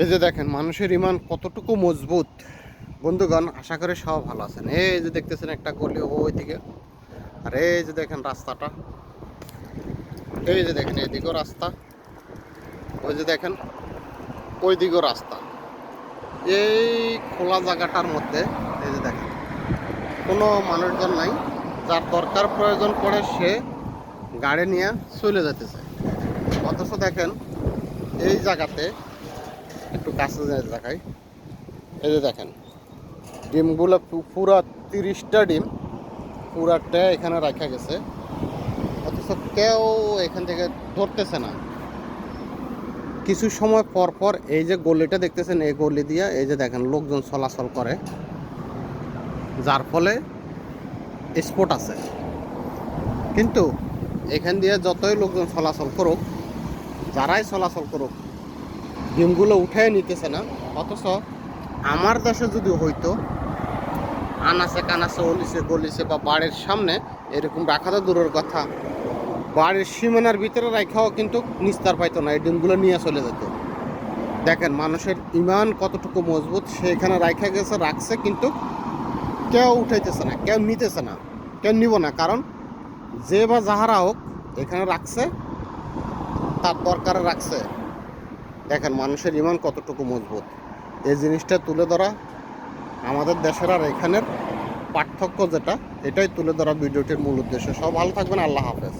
এই যে দেখেন মানুষের ইমান কতটুকু মজবুত। বন্ধুগণ, আশা করি সব ভালো আছেন। এই যে দেখতেছেন একটা গলি ওইদিকে, আর এই যে দেখেন রাস্তাটা, এই যে দেখেন এদিকেও রাস্তা, ওই যে দেখেন ওইদিকেও রাস্তা। এই খোলা জায়গাটার মধ্যে এই যে দেখেন কোনো মানুষজন নাই। যার দরকার প্রয়োজন পড়ে সে গাড়ি নিয়ে চলে যেতে চায়। অথচ দেখেন এই জায়গাতে একটু কাছে দেখাই, এই যে দেখেন ডিমগুলো পুরা 30টা ডিম পুরাটা এখানে রাখা গেছে। অথচ কেউ এখান থেকে ধরতেছে না। কিছু সময় পর পর এই যে গলিটা দেখতেছেন, এই গলি দিয়ে এই যে দেখেন লোকজন চলাচল করে, যার ফলে স্পট আছে। কিন্তু এখান দিয়ে যতই লোকজন চলাচল করুক, যারাই চলাচল করুক, ডিমগুলো উঠে নিতেছে না। অথচ আমার দেশে যদি হইতো আনাচে কানাচে অলিছে গলিছে বা বাড়ির সামনে এরকম রাখা তো দূরের কথা, বাড়ির সীমানার ভিতরে রাখাও কিন্তু নিস্তার পাইতো না, এই ডিমগুলো নিয়ে চলে যেত। দেখেন মানুষের ইমান কতটুকু মজবুত, সে এখানে রাখা গেছে, রাখছে, কিন্তু কেউ উঠাইতেছে না, কেউ নিতেছে না, কেউ নিব না। কারণ যে বা যাহারা হোক এখানে রাখছে, তার দরকারে রাখছে। দেখেন মানুষের ইমান কতটুকু মজবুত। এই জিনিসটা তুলে ধরা আমাদের দেশের আর এখানের পার্থক্য যেটা, এটাই তুলে ধরা ভিডিওটির মূল উদ্দেশ্য। সব ভালো থাকবেন, আল্লাহ হাফেজ।